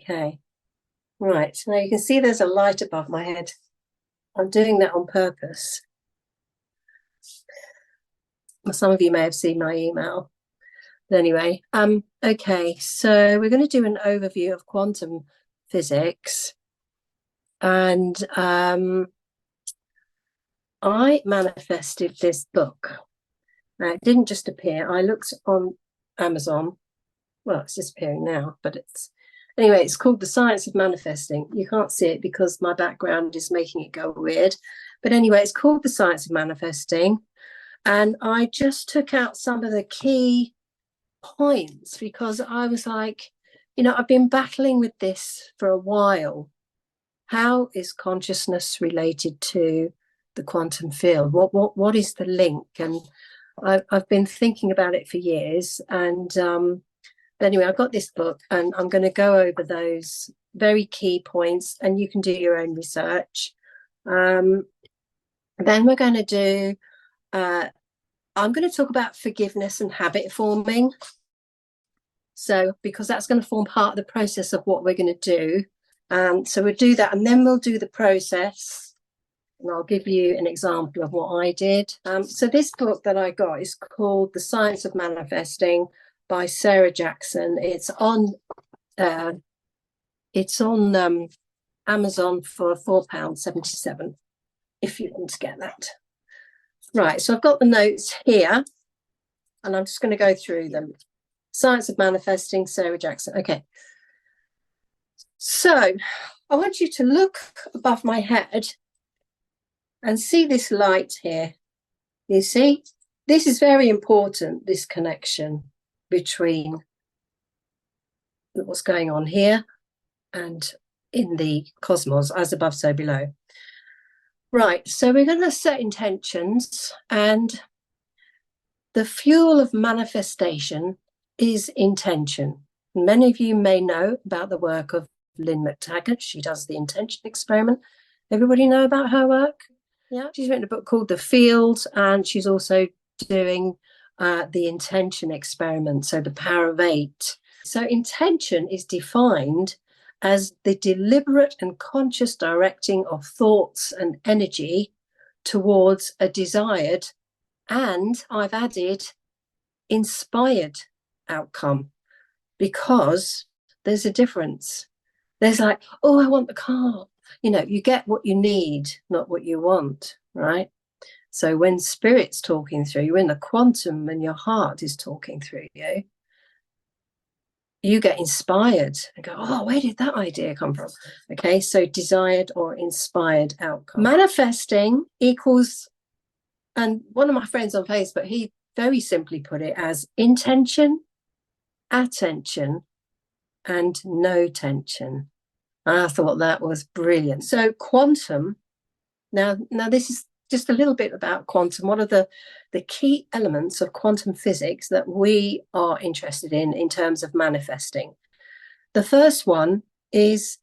Okay, right. Now you can see there's a light above my head. I'm doing that on purpose. Some of you may have seen my email. But anyway, okay, so we're going to do an overview of quantum physics. And I manifested this book. Now, it didn't just appear. I looked on Amazon. Well, it's disappearing now, but anyway, it's called The Science of Manifesting. You can't see it because my background is making it go weird. But anyway, it's called The Science of Manifesting. And I just took out some of the key points because I was like, I've been battling with this for a while. How is consciousness related to the quantum field? What is the link? And I've been thinking about it for years. And anyway, I've got this book and I'm going to go over those very key points and you can do your own research. Then we're going to do, I'm going to talk about forgiveness and habit forming. So, because that's going to form part of the process of what we're going to do. So we'll do that and then we'll do the process. And I'll give you an example of what I did. So this book that I got is called The Science of Manifesting by Sarah Jackson. It's on Amazon for £4.77 if you want to get that. Right, so I've got the notes here and I'm just going to go through them. Science of Manifesting, Sarah Jackson. Okay. So I want you to look above my head and see this light here. You see, this is very important, this connection between what's going on here and in the cosmos, as above, so below. Right, so we're going to set intentions, and the fuel of manifestation is intention. Many of you may know about the work of Lynn McTaggart. She does the intention experiment. Everybody know about her work? Yeah. She's written a book called The Field, and she's also doing the intention experiment, so the power of 8. So intention is defined as the deliberate and conscious directing of thoughts and energy towards a desired, and I've added, inspired outcome, because there's a difference. There's like, oh, I want the car. You get what you need, not what you want, right? So when spirit's talking through you, when the quantum and your heart is talking through you, you get inspired and go, oh, where did that idea come from? Okay, so desired or inspired outcome. Manifesting equals, and one of my friends on Facebook, he very simply put it as intention, attention, and no tension. I thought that was brilliant. So quantum, now this is just a little bit about quantum. What are the key elements of quantum physics that we are interested in terms of manifesting? The first one is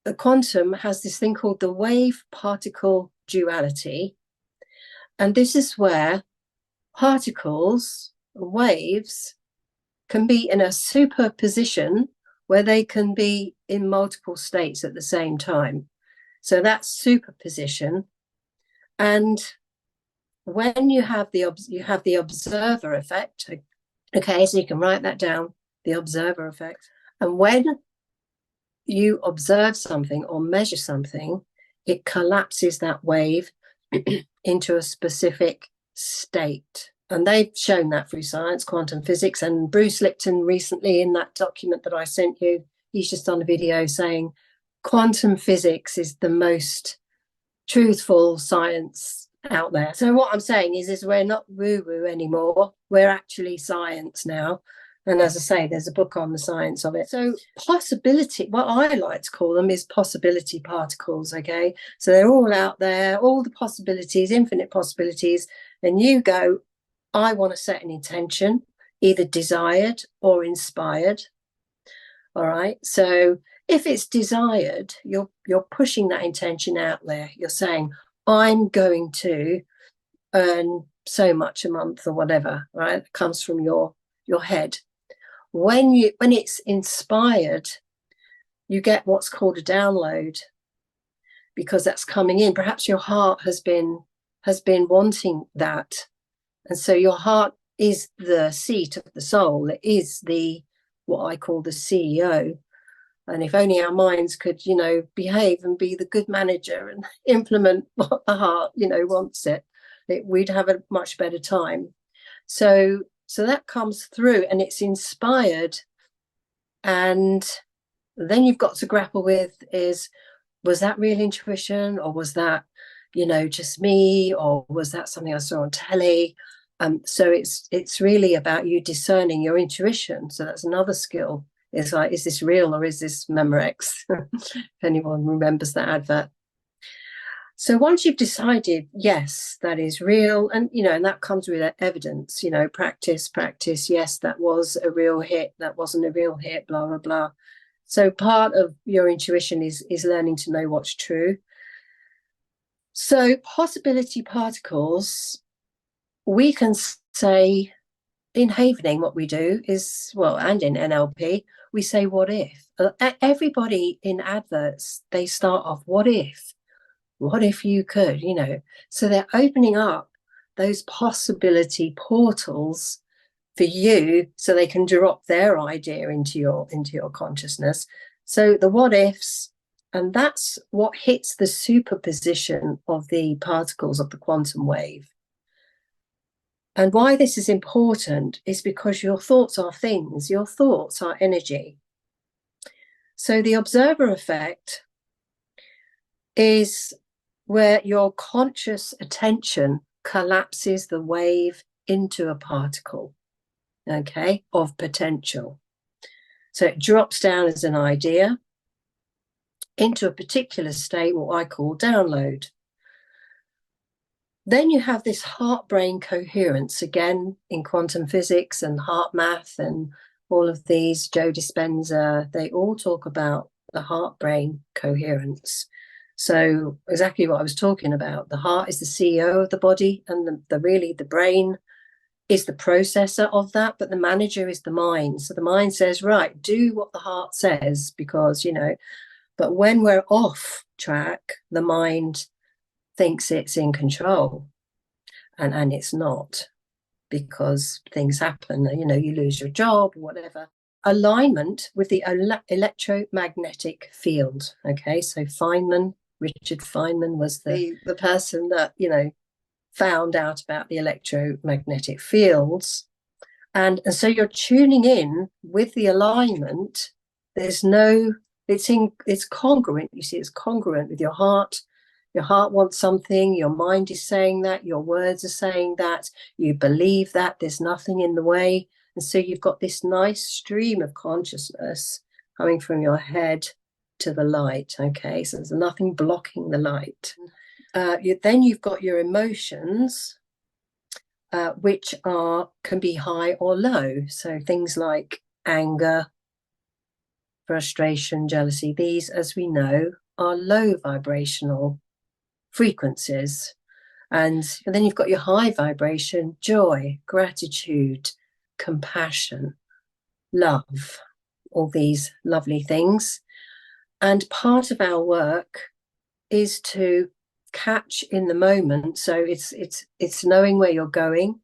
the quantum has this thing called the wave-particle duality. And this is where particles, waves, can be in a superposition where they can be in multiple states at the same time. So that's superposition. And when you have the observer effect, okay, so you can write that down, the observer effect. And when you observe something or measure something, it collapses that wave into a specific state. And they've shown that through science, quantum physics. And Bruce Lipton recently, in that document that I sent you, he's just done a video saying quantum physics is the most truthful science out there. So what I'm saying is we're not woo-woo anymore. We're actually science now. And as I say, there's a book on the science of it. So possibility, what I like to call them is possibility particles, okay? So they're all out there, all the possibilities, infinite possibilities. And you go, I want to set an intention, either desired or inspired. All right. So if it's desired, you're pushing that intention out there. You're saying, I'm going to earn so much a month or whatever, right? It comes from your head. When it's inspired, you get what's called a download, because that's coming in. Perhaps your heart has been wanting that. And so your heart is the seat of the soul. It is what I call the CEO. And if only our minds could, behave and be the good manager and implement what the heart, wants we'd have a much better time. So that comes through, and it's inspired. And then you've got to grapple with was that real intuition, or was that, just me, or was that something I saw on telly? So it's really about you discerning your intuition. So that's another skill. It's like, is this real or is this Memorex? If anyone remembers that advert. So once you've decided, yes, that is real, and and that comes with evidence, practice, yes, that was a real hit, that wasn't a real hit, blah, blah, blah. So part of your intuition is learning to know what's true. So possibility particles, we can say in Havening, what we do is, and in NLP, we say, what if? Everybody in adverts, they start off, what if you could, so they're opening up those possibility portals for you, so they can drop their idea into your consciousness. So the what ifs, and that's what hits the superposition of the particles of the quantum wave. And why this is important is because your thoughts are things, your thoughts are energy. So the observer effect is where your conscious attention collapses the wave into a particle, okay, of potential. So it drops down as an idea into a particular state, what I call download. Then you have this heart-brain coherence, again, in quantum physics and heart math and all of these, Joe Dispenza, they all talk about the heart-brain coherence. So exactly what I was talking about. The heart is the CEO of the body, and the brain is the processor of that, but the manager is the mind. So the mind says, right, do what the heart says, because, but when we're off track, the mind thinks it's in control, and it's not, because things happen, you lose your job or whatever. Alignment with the electromagnetic field. Okay, so Richard Feynman was the person that found out about the electromagnetic fields, and so you're tuning in with the alignment. It's congruent. You see, it's congruent with your heart. Your heart wants something, your mind is saying that, your words are saying that, you believe that, there's nothing in the way. And so you've got this nice stream of consciousness coming from your head to the light, okay? So there's nothing blocking the light. Then you've got your emotions, which can be high or low. So things like anger, frustration, jealousy, these, as we know, are low vibrational frequencies. And then you've got your high vibration, joy, gratitude, compassion, love, all these lovely things. And part of our work is to catch in the moment. So it's knowing where you're going,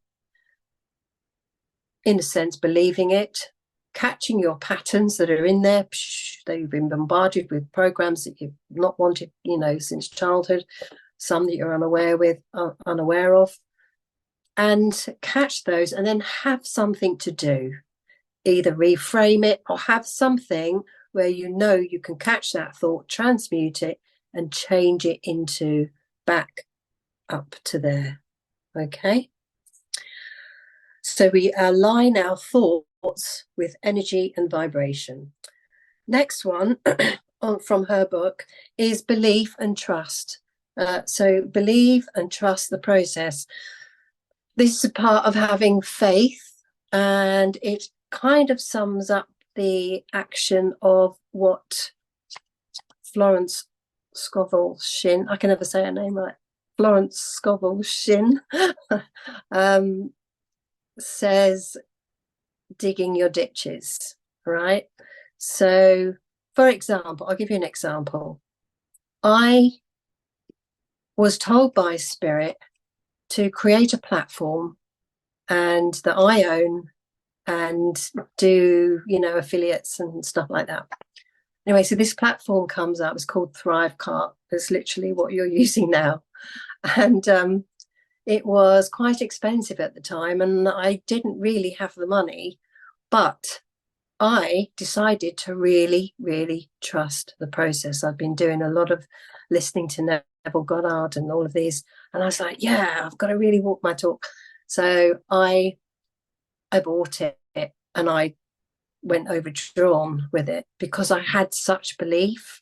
in a sense, believing it, catching your patterns that are in there. They've been bombarded with programs that you've not wanted, since childhood, some that you're unaware of, and catch those, and then have something to do. Either reframe it or have something where you can catch that thought, transmute it, and change it into back up to there. Okay? So we align our thoughts with energy and vibration. Next one from her book is belief and trust. So believe and trust the process. This is a part of having faith, and it kind of sums up the action of what Florence Scovel Shinn, I can never say her name right, Florence Scovel Shinn says, digging your ditches, right? So for example, I'll give you an example. I was told by Spirit to create a platform and that I own and do, you know, affiliates and stuff like that. Anyway, so this platform comes up. It's called Thrivecart. It's literally what you're using now. And it was quite expensive at the time, and I didn't really have the money, but I decided to really, really trust the process. I've been doing a lot of listening to Neville Goddard and all of these, and I was like, yeah, I've got to really walk my talk. So I bought it, and I went overdrawn with it because I had such belief.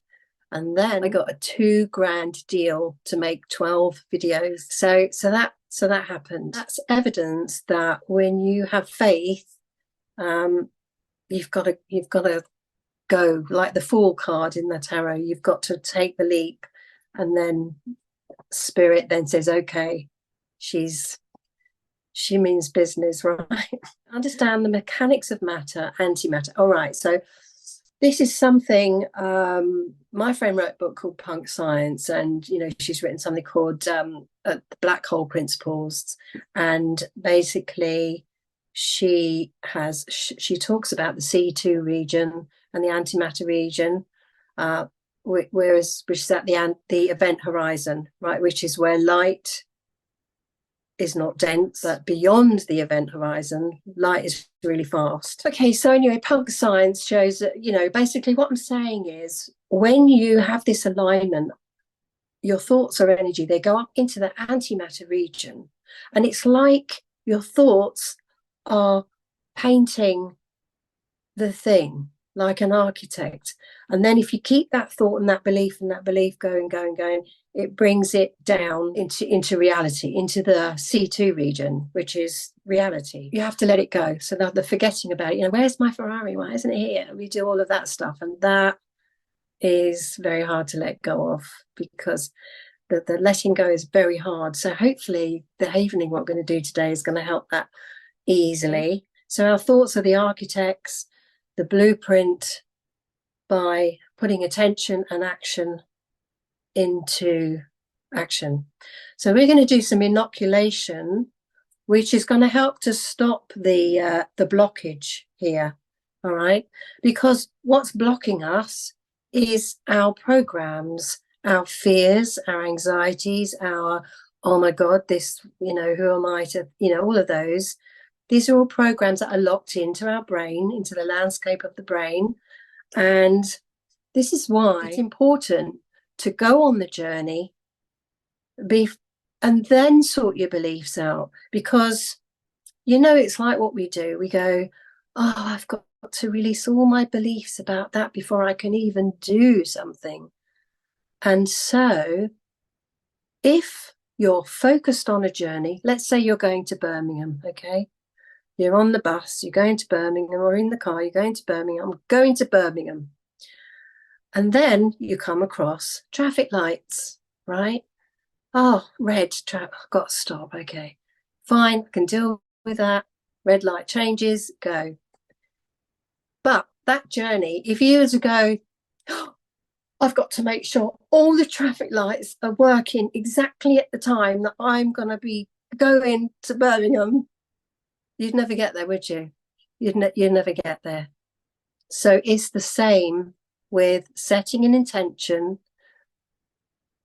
And then I got a $2,000 deal to make 12 videos. So that happened. That's evidence that when you have faith, you've got to go like the Fool card in the tarot. You've got to take the leap, and then Spirit then says, okay, she means business, right? Understand the mechanics of matter, antimatter. All right, so this is something, my friend wrote a book called Punk Science, and, you know, she's written something called the Black Hole Principles. And basically she talks about the C2 region and the antimatter region, which is at the event horizon, right, which is where light is not dense, but beyond the event horizon, light is really fast. Okay, so anyway, punk science shows that, you know, basically what I'm saying is when you have this alignment, your thoughts are energy, they go up into the antimatter region, and it's like your thoughts are painting the thing like an architect. And then if you keep that thought and that belief going, it brings it down into reality, into the C2 region, which is reality. You have to let it go. So the forgetting about it, you know, where's my Ferrari? Why isn't it here? We do all of that stuff. And that is very hard to let go of, because the letting go is very hard. So hopefully the evening, what I'm going to do today is going to help that easily. So our thoughts are the architects, the blueprint, by putting attention and action into action. So we're going to do some inoculation, which is going to help to stop the blockage here. All right, because what's blocking us is our programs, our fears, our anxieties, our, oh my God, this, you know, who am I to, you know, all of those. These are all programs that are locked into our brain, into the landscape of the brain. And this is why it's important to go on the journey, and then sort your beliefs out. Because, you know, it's like what we do. We go, oh, I've got to release all my beliefs about that before I can even do something. And so if you're focused on a journey, let's say you're going to Birmingham, okay? You're on the bus, you're going to Birmingham, or in the car, you're going to Birmingham, I'm going to Birmingham. And then you come across traffic lights, right? Oh, red, I've got to stop, okay. Fine, I can deal with that. Red light changes, go. But that journey, if you were to go, oh, I've got to make sure all the traffic lights are working exactly at the time that I'm going to be going to Birmingham, you'd never get there, would you? You'd never get there. So it's the same with setting an intention,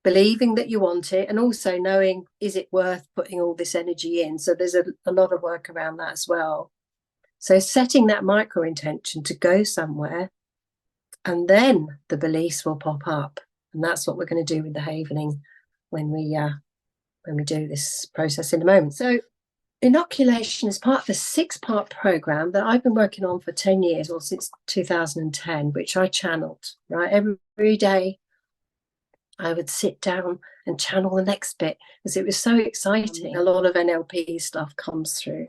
believing that you want it, and also knowing, is it worth putting all this energy in? So there's a lot of work around that as well. So setting that micro intention to go somewhere, and then the beliefs will pop up. And that's what we're going to do with the havening when we do this process in a moment. So inoculation is part of a 6-part program that I've been working on for 10 years, or since 2010, which I channeled, right? Every day I would sit down and channel the next bit because it was so exciting. A lot of NLP stuff comes through.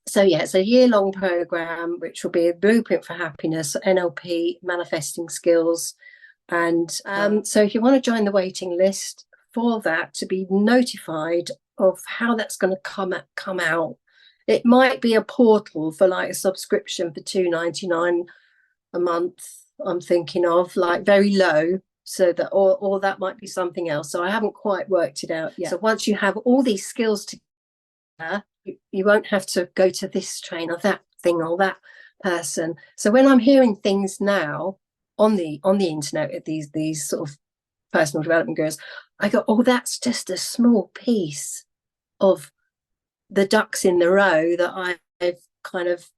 So yeah, it's a year-long program, which will be a blueprint for happiness, NLP, manifesting skills. And so if you want to join the waiting list for that, to be notified of how that's going to come out, it might be a portal for like a subscription for $2.99, a month, I'm thinking of, like very low, so that, or that might be something else. So I haven't quite worked it out yet. So once you have all these skills together, you won't have to go to this trainer, that thing, or that person. So when I'm hearing things now on the internet at these sort of personal development gurus, I go, oh, that's just a small piece of the ducks in the row that I've kind of,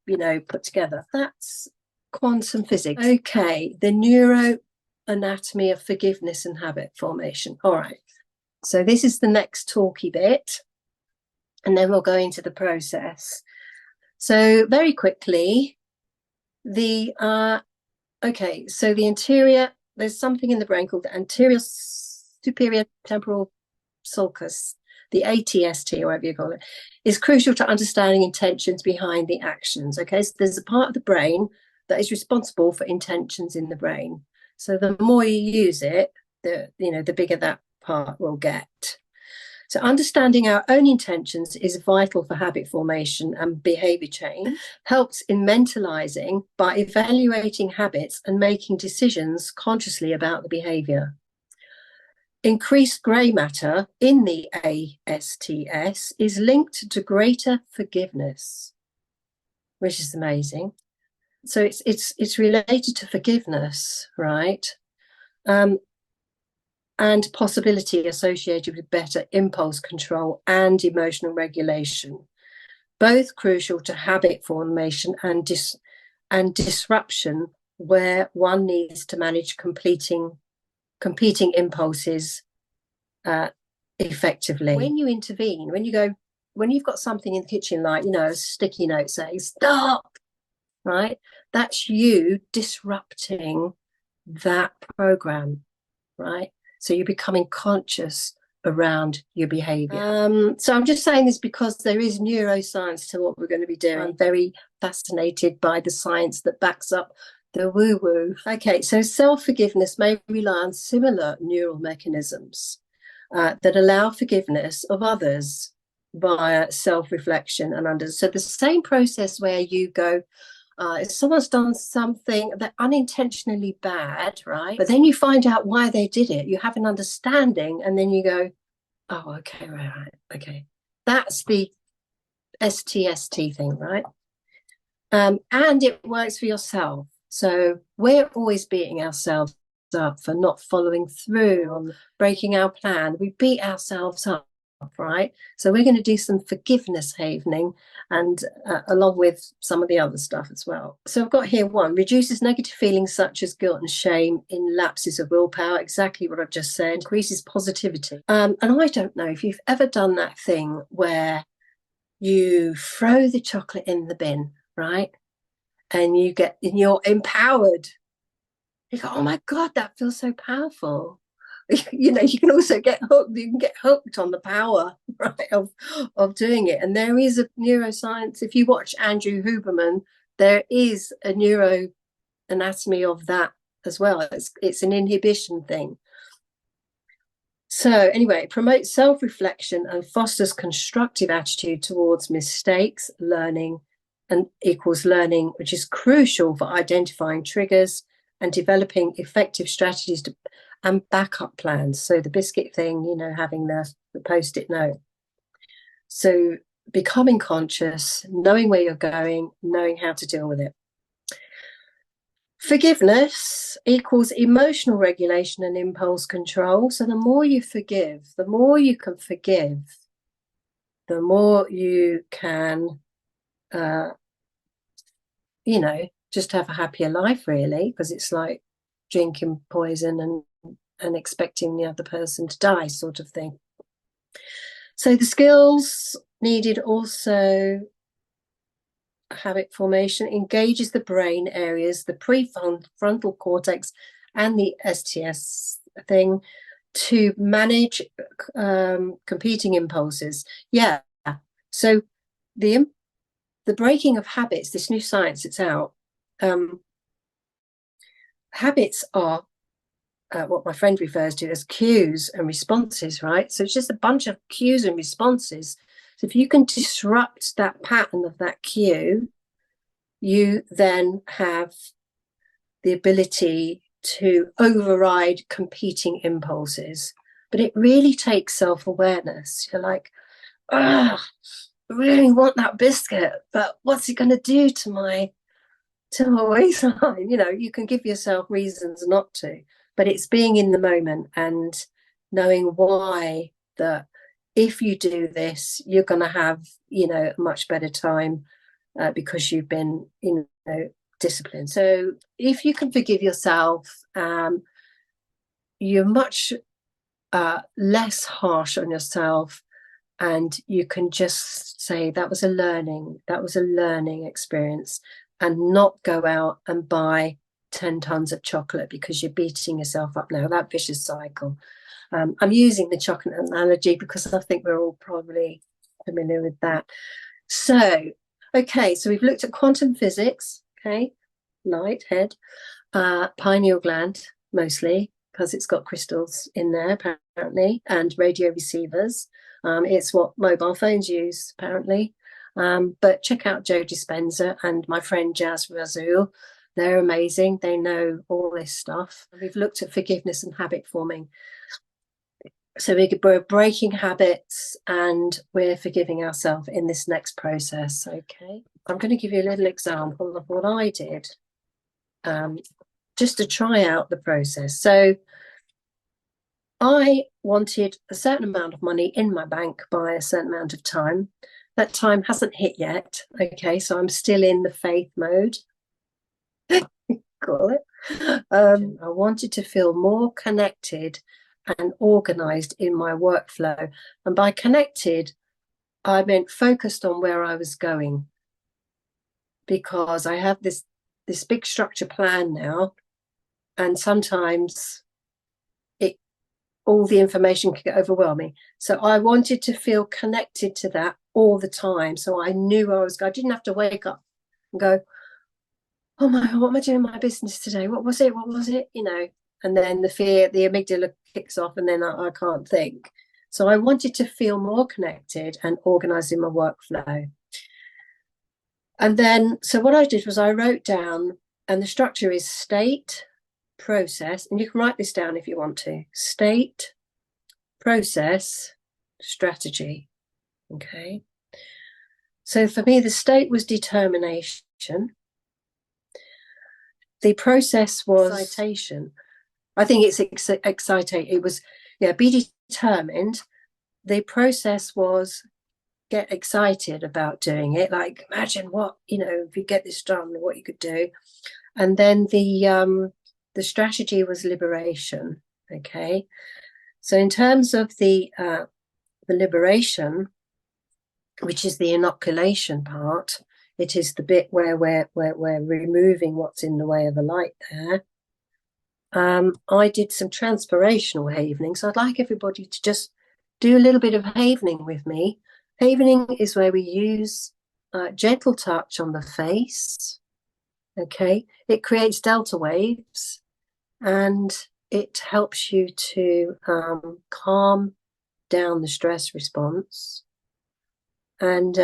put together. That's quantum physics. Okay, the neuroanatomy of forgiveness and habit formation. All right, so this is the next talky bit, and then we'll go into the process. So very quickly, okay, so the anterior, there's something in the brain called the anterior superior temporal sulcus, the ATST, or whatever you call it, is crucial to understanding intentions behind the actions. Okay, so there's a part of the brain that is responsible for intentions in the brain. So the more you use it, the bigger that part will get. So understanding our own intentions is vital for habit formation and behavior change. Helps in mentalizing by evaluating habits and making decisions consciously about the behavior. Increased grey matter in the ASTS is linked to greater forgiveness, which is amazing. So it's related to forgiveness, right? And possibility associated with better impulse control and emotional regulation, both crucial to habit formation and disruption, where one needs to manage competing impulses effectively. When you intervene, when you've got something in the kitchen, like, a sticky note saying stop, right? That's you disrupting that program, right? So you're becoming conscious around your behavior. So I'm just saying this because there is neuroscience to what we're going to be doing. I'm very fascinated by the science that backs up the woo-woo. Okay, so self-forgiveness may rely on similar neural mechanisms that allow forgiveness of others via self-reflection and so the same process where you go, if someone's done something that unintentionally bad, right? But then you find out why they did it. You have an understanding, and then you go, oh, okay, right, okay. That's the STST thing, right? And it works for yourself. So we're always beating ourselves up for not following through on breaking our plan. We beat ourselves up, right? So we're going to do some forgiveness havening, and along with some of the other stuff as well. So I've got here one: reduces negative feelings such as guilt and shame in lapses of willpower. Exactly what I've just said. Increases positivity. And I don't know if you've ever done that thing where you throw the chocolate in the bin, right? And you're empowered. You go, oh my God, that feels so powerful. You can also get hooked. You can get hooked on the power, right, of doing it. And there is a neuroscience. If you watch Andrew Huberman, there is a neuroanatomy of that as well. It's an inhibition thing. So anyway, it promotes self-reflection and fosters constructive attitude towards mistakes, learning, and equals learning, which is crucial for identifying triggers and developing effective strategies and backup plans. So the biscuit thing, having the post-it note. So becoming conscious, knowing where you're going, knowing how to deal with it. Forgiveness equals emotional regulation and impulse control. So the more you forgive, the more you can forgive, the more you can, just have a happier life, really, because it's like drinking poison and expecting the other person to die, sort of thing. So the skills needed also: habit formation engages the brain areas, the prefrontal cortex and the STS thing, to manage competing impulses. Yeah. So the breaking of habits, this new science that's out, habits are what my friend refers to as cues and responses, right? So it's just a bunch of cues and responses. So if you can disrupt that pattern of that cue, you then have the ability to override competing impulses. But it really takes self-awareness. You're like, I really want that biscuit, but what's it going to do to my waistline? You know, you can give yourself reasons not to, but it's being in the moment and knowing why, that if you do this, you're going to have, you know, a much better time because you've been, you know, disciplined. So if you can forgive yourself, you're much less harsh on yourself, and you can just say that was a learning experience, and not go out and buy 10 tons of chocolate because you're beating yourself up now. That vicious cycle. I'm using the chocolate analogy because I think we're all probably familiar with that. So, okay, so we've looked at quantum physics, okay, light, head, pineal gland, mostly, because it's got crystals in there, apparently, and radio receivers. It's what mobile phones use, apparently. But check out Joe Dispenza and my friend Jazz Razul. They're amazing. They know all this stuff. We've looked at forgiveness and habit forming. So we're breaking habits and we're forgiving ourselves in this next process. Okay, I'm going to give you a little example of what I did just to try out the process. So I wanted a certain amount of money in my bank by a certain amount of time. That time hasn't hit yet. Okay, so I'm still in the faith mode. Call it. I wanted to feel more connected and organized in my workflow. And by connected, I meant focused on where I was going, because I have this big structure plan now, and sometimes all the information can get overwhelming. So I wanted to feel connected to that all the time. So I knew I didn't have to wake up and go, oh my God, what am I doing in my business today? What was it? You know, and then the fear, the amygdala kicks off, and then I can't think. So I wanted to feel more connected and organized in my workflow. And then, so what I did was I wrote down, and the structure is state, process, and you can write this down if you want to. State, process, strategy. Okay. So for me, the state was determination. The process was excitation. I think it's exciting. It was, be determined. The process was get excited about doing it. Like, imagine what, you know, if you get this done, what you could do. And then the strategy was liberation. Okay. So in terms of the liberation, which is the inoculation part, it is the bit where we're removing what's in the way of the light there. I did some transpirational havening. So I'd like everybody to just do a little bit of havening with me. Havening is where we use gentle touch on the face. Okay. It creates delta waves, and it helps you to calm down the stress response. And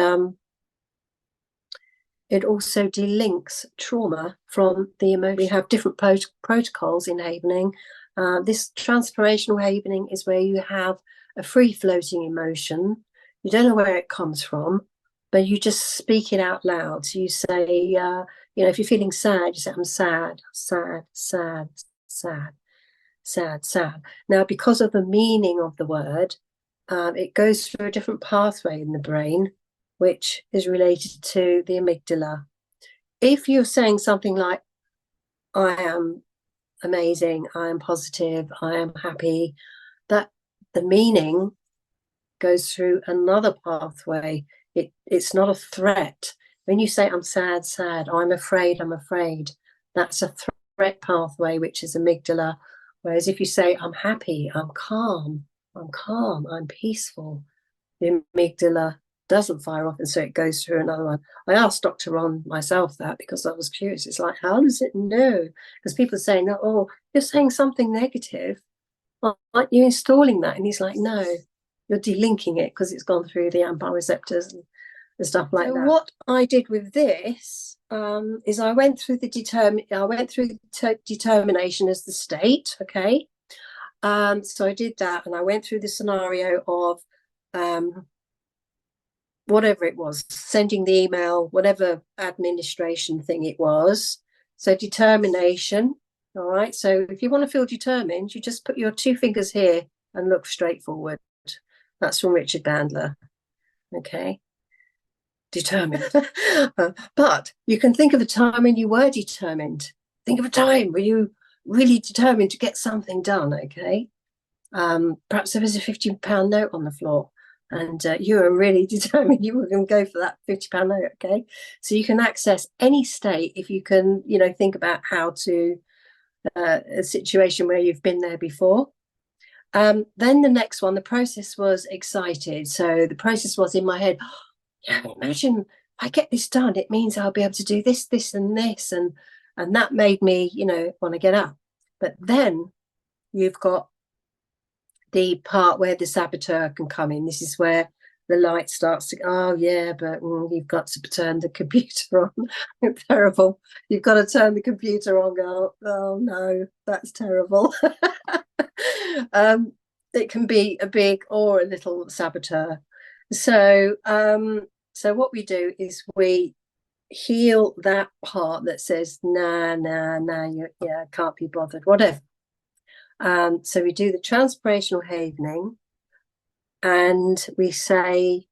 it also delinks trauma from the emotion. We have different protocols in havening. This transpirational havening is where you have a free-floating emotion. You don't know where it comes from, but you just speak it out loud. So you say, you know, if you're feeling sad, you say, I'm sad, sad, sad, sad, sad, sad. Now, because of the meaning of the word, it goes through a different pathway in the brain, which is related to the amygdala. If you're saying something like, I am amazing, I am positive, I am happy, that the meaning goes through another pathway. It's not a threat. When you say, I'm sad, sad, I'm afraid, that's a threat pathway, which is amygdala. Whereas if you say, I'm happy, I'm calm, I'm peaceful, the amygdala doesn't fire off, and so it goes through another one. I asked Dr. Ron myself that because I was curious. It's like, how does it know? Because people are saying, oh, you're saying something negative. Aren't you installing that? And he's like, no, you're delinking it because it's gone through the AMPA receptors. and stuff like that. What I did with this is I went through the determination as the state, okay? So I did that, and I went through the scenario of whatever it was, sending the email, whatever administration thing it was. So determination, all right? So if you want to feel determined, you just put your 2 fingers here and look straight forward. That's from Richard Bandler, okay? Determined. But you can think of a time when you were determined. Think of a time where you really determined to get something done, okay? Perhaps there was a £50 note on the floor, and you were really determined you were going to go for that £50 note, okay? So you can access any state if you can, think about how to, a situation where you've been there before. Then the next one, the process was excited. So the process was in my head, yeah, imagine if I get this done, it means I'll be able to do this, this, and this. And that made me, want to get up. But then you've got the part where the saboteur can come in. This is where the light starts to, oh yeah, but you've got to turn the computer on. Terrible. You've got to turn the computer on, go, oh no, that's terrible. It can be a big or a little saboteur. So what we do is we heal that part that says, nah, can't be bothered, whatever. So we do the transpirational havening, and we say,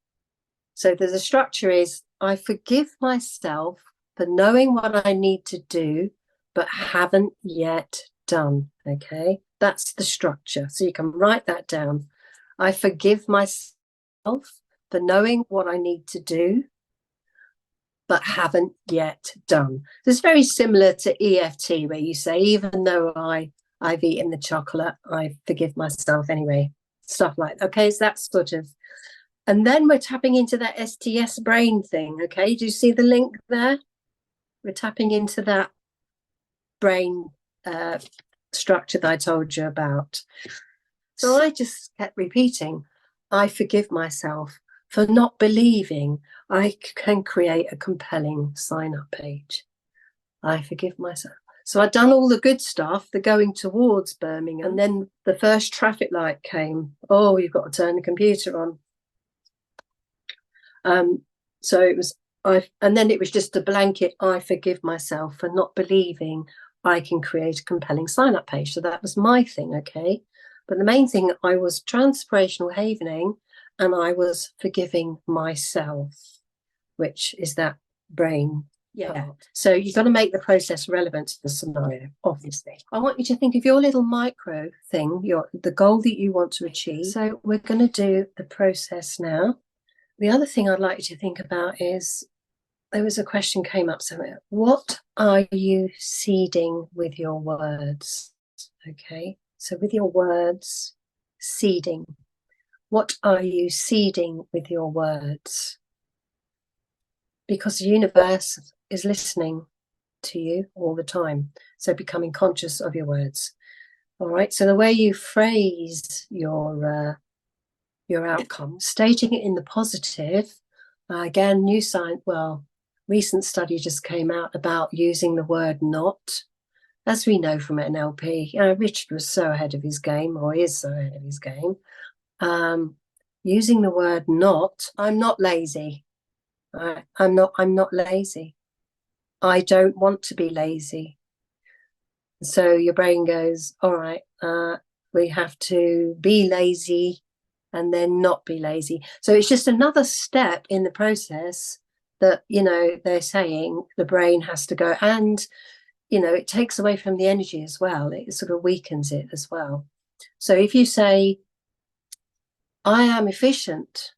so the structure is, I forgive myself for knowing what I need to do, but haven't yet done, okay? That's the structure. So you can write that down. I forgive myself for knowing what I need to do, but haven't yet done. So it's very similar to EFT, where you say, even though I've eaten the chocolate, I forgive myself anyway. Stuff like that. Okay, so that's sort of, and then we're tapping into that STS brain thing. Okay, do you see the link there? We're tapping into that brain structure that I told you about. So I just kept repeating, I forgive myself for not believing I can create a compelling sign-up page. I forgive myself. So I'd done all the good stuff, the going towards Birmingham, and then the first traffic light came. Oh, you've got to turn the computer on. So it was, and then it was just a blanket, I forgive myself for not believing I can create a compelling sign-up page. So that was my thing, okay? But the main thing, I was transpirational havening, and I was forgiving myself, which is that brain. Yeah. So you've got to make the process relevant to the scenario, obviously. I want you to think of your little micro thing, the goal that you want to achieve. So we're going to do the process now. The other thing I'd like you to think about is, there was a question came up somewhere. What are you seeding with your words? Okay. So with your words, seeding. What are you seeding with your words? Because the universe is listening to you all the time. So becoming conscious of your words. All right. So the way you phrase your outcome, stating it in the positive, again, new science, recent study just came out about using the word not. As we know from NLP, Richard was so ahead of his game, or is so ahead of his game. Using the word not, I'm not lazy. I'm not lazy. I don't want to be lazy. So your brain goes, all right, we have to be lazy and then not be lazy. So it's just another step in the process that, they're saying the brain has to go, and, it takes away from the energy as well. It sort of weakens it as well. So if you say, I am efficient,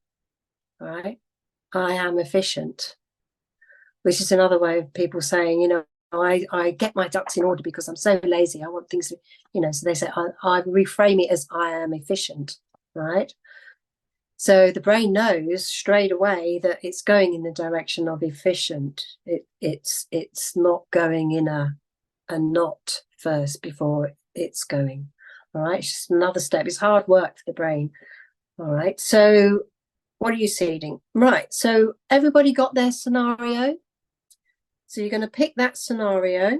right? I am efficient, which is another way of people saying, I get my ducks in order because I'm so lazy. I want things, so they say, I reframe it as I am efficient, right? So the brain knows straight away that it's going in the direction of efficient. It's not going in a not first before it's going. All right, it's just another step. It's hard work for the brain. All right, so What are you seeding? Right, so everybody got their scenario. So you're going to pick that scenario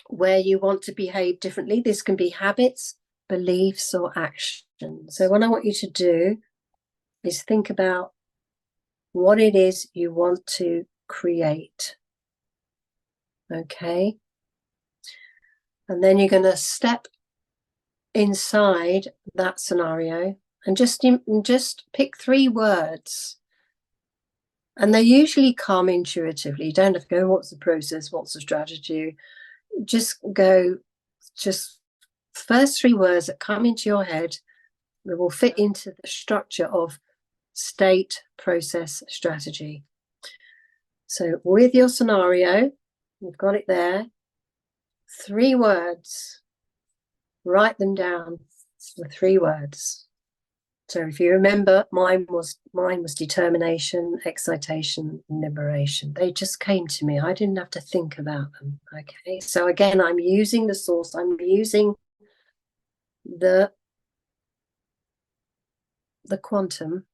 where you want to behave differently. This can be habits, beliefs, or action. So what I want you to do is think about what it is you want to create. Okay. And then you're going to step inside that scenario and just pick 3 words. And they usually come intuitively. You don't have to go, what's the process? What's the strategy? Just go, first 3 words that come into your head that will fit into the structure of state, process, strategy. So with your scenario, you've got it there, 3 words, write them down, the 3 words. So if you remember, mine was determination, excitation, and liberation. They just came to me. I didn't have to think about them. Okay. So again, I'm using the source. I'm using the quantum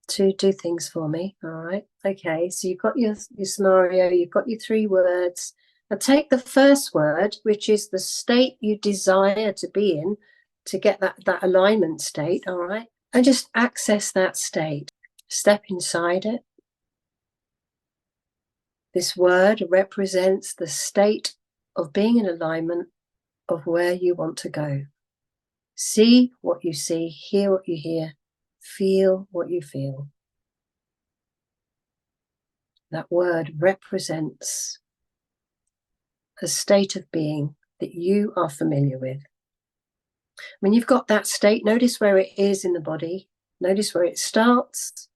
to do things for me. All right. Okay. So you've got your scenario. You've got your 3 words. Now take the first word, which is the state you desire to be in, to get that alignment state. All right. And just access that state. Step inside it. This word represents the state of being in alignment of where you want to go. See what you see, hear what you hear, feel what you feel. That word represents a state of being that you are familiar with. When you've got that state, notice where it is in the body. Notice where it starts.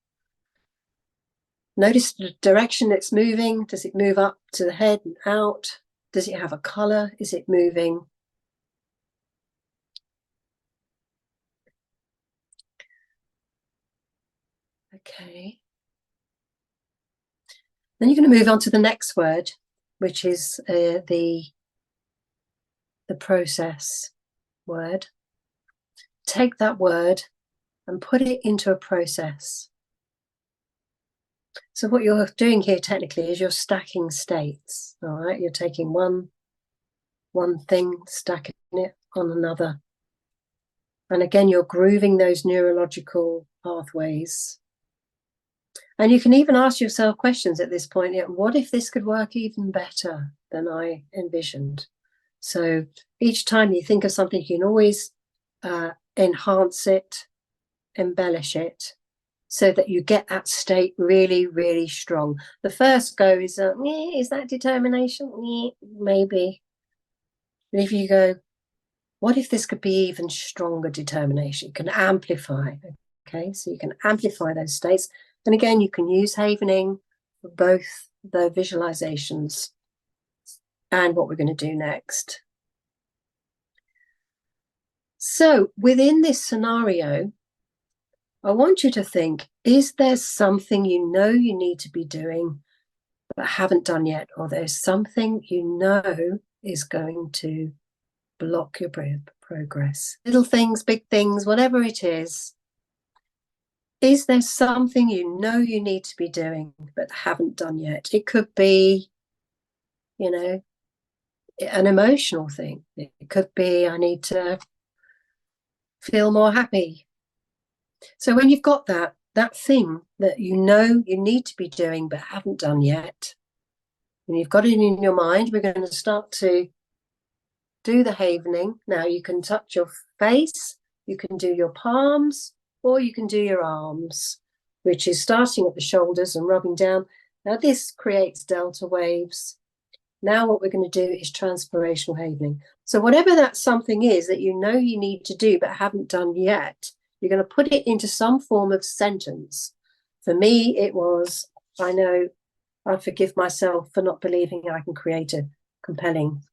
Notice the direction it's moving. Does it move up to the head and out? Does it have a color? Is it moving? Okay. Then you're going to move on to the next word, which is the process word. Take that word and put it into a process. So what you're doing here technically is you're stacking states. All right, you're taking one thing, stacking it on another. And again, you're grooving those neurological pathways. And you can even ask yourself questions at this point. What if this could work even better than I envisioned? So each time you think of something, you can always enhance it, embellish it, so that you get that state really, really strong. The first go is that determination? Maybe. And if you go, what if this could be even stronger determination? You can amplify. Okay, so you can amplify those states. And again, you can use havening for both the visualizations and what we're going to do next. So within this scenario, I want you to think, is there something you know you need to be doing but haven't done yet? Or there's something you know is going to block your progress? Little things, big things, whatever it is. Is there something you know you need to be doing but haven't done yet? It could be, an emotional thing. It could be, I need to feel more happy. So when you've got that thing that you know you need to be doing but haven't done yet, and you've got it in your mind, we're going to start to do the havening. Now you can touch your face, you can do your palms, or you can do your arms, which is starting at the shoulders and rubbing down. Now this creates delta waves. Now what we're going to do is transpirational havening. So whatever that something is that you know you need to do but haven't done yet, you're going to put it into some form of sentence. For me, it was, I know I forgive myself for not believing I can create a compelling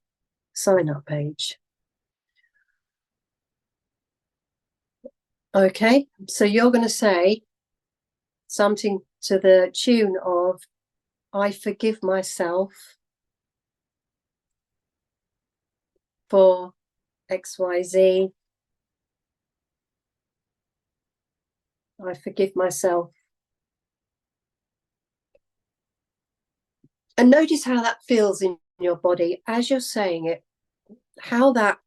sign-up page. Okay, so you're going to say something to the tune of, I forgive myself for XYZ. I forgive myself. And notice how that feels in your body as you're saying it, how that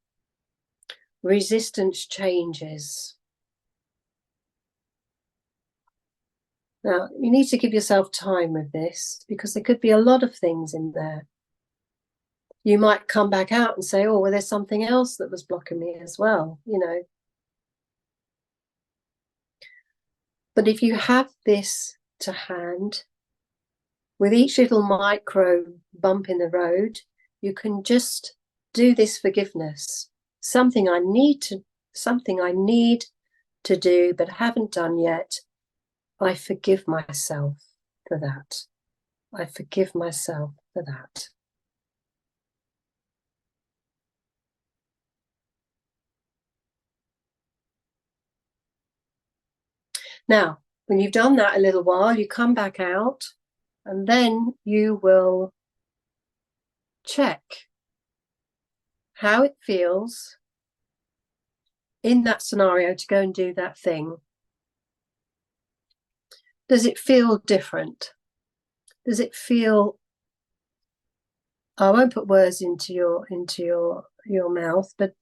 resistance changes. Now, you need to give yourself time with this because there could be a lot of things in there. You might come back out and say, oh, well, there's something else that was blocking me as well, you know. But if you have this to hand, with each little micro bump in the road, you can just do this forgiveness. Something I need to do, but haven't done yet. I forgive myself for that. I forgive myself for that. Now, when you've done that a little while, you come back out and then you will check how it feels in that scenario to go and do that thing. Does it feel different? Does it feel, I won't put words into your mouth, but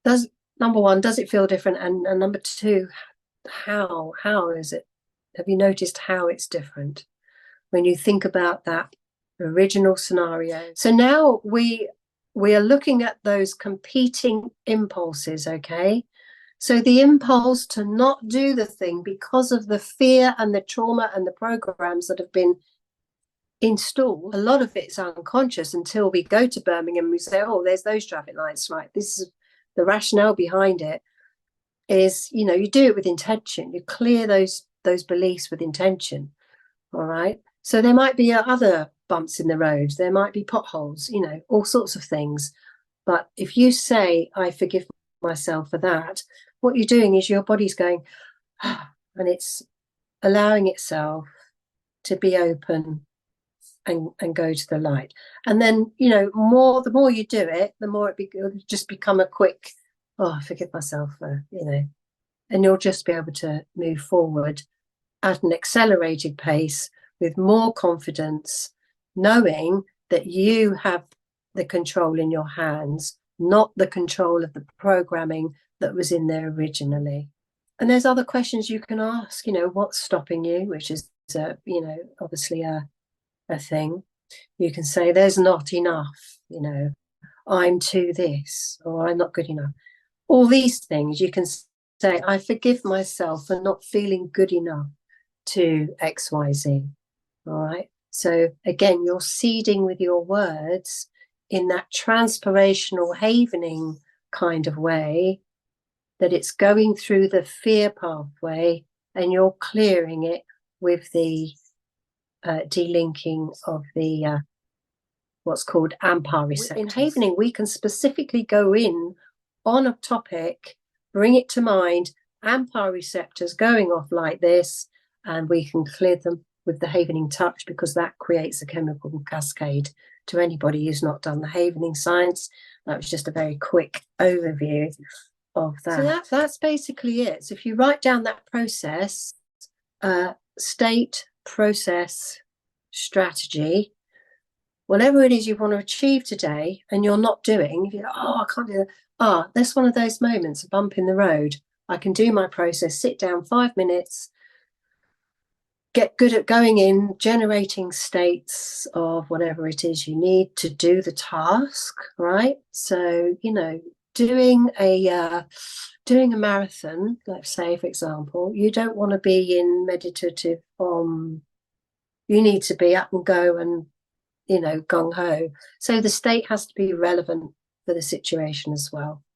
does, number one, does it feel different? And number two, how is it? Have you noticed how it's different when you think about that original scenario? So now we are looking at those competing impulses, okay? So the impulse to not do the thing because of the fear and the trauma and the programs that have been installed, a lot of it's unconscious until we go to Birmingham and we say, oh, there's those traffic lights, right? This is the rationale behind it is, you know, you do it with intention. You clear those beliefs with intention, all right? So there might be other bumps in the road. There might be potholes, you know, all sorts of things. But if you say, I forgive myself for that, what you're doing is your body's going, and it's allowing itself to be open and go to the light. And then, you know, the more you do it, the more it'll just become a quick, oh, I forgive myself for, you know, and you'll just be able to move forward at an accelerated pace with more confidence, knowing that you have the control in your hands, not the control of the programming that was in there originally. And there's other questions you can ask, you know, what's stopping you, which is, you know, obviously a thing. You can say there's not enough, you know, I'm too this, or I'm not good enough. All these things you can say, I forgive myself for not feeling good enough to XYZ. All right. So again, you're seeding with your words in that transpirational havening kind of way, that it's going through the fear pathway and you're clearing it with the delinking of the what's called AMPA receptors. In havening, we can specifically go in on a topic, bring it to mind, AMPA receptors going off like this, and we can clear them with the havening touch, because that creates a chemical cascade. To anybody who's not done the havening science, that was just a very quick overview of that. So that's basically it. So if you write down that process, state, process, strategy, whatever it is you want to achieve today and you're not doing, you're, oh, I can't do that. That's one of those moments, a bump in the road. I can do my process, sit down 5 minutes, get good at going in, generating states of whatever it is you need to do the task, right? So, you know, doing a marathon, let's say, for example, you don't want to be in meditative you need to be up and go and, you know, gung-ho. So the state has to be relevant for the situation as well.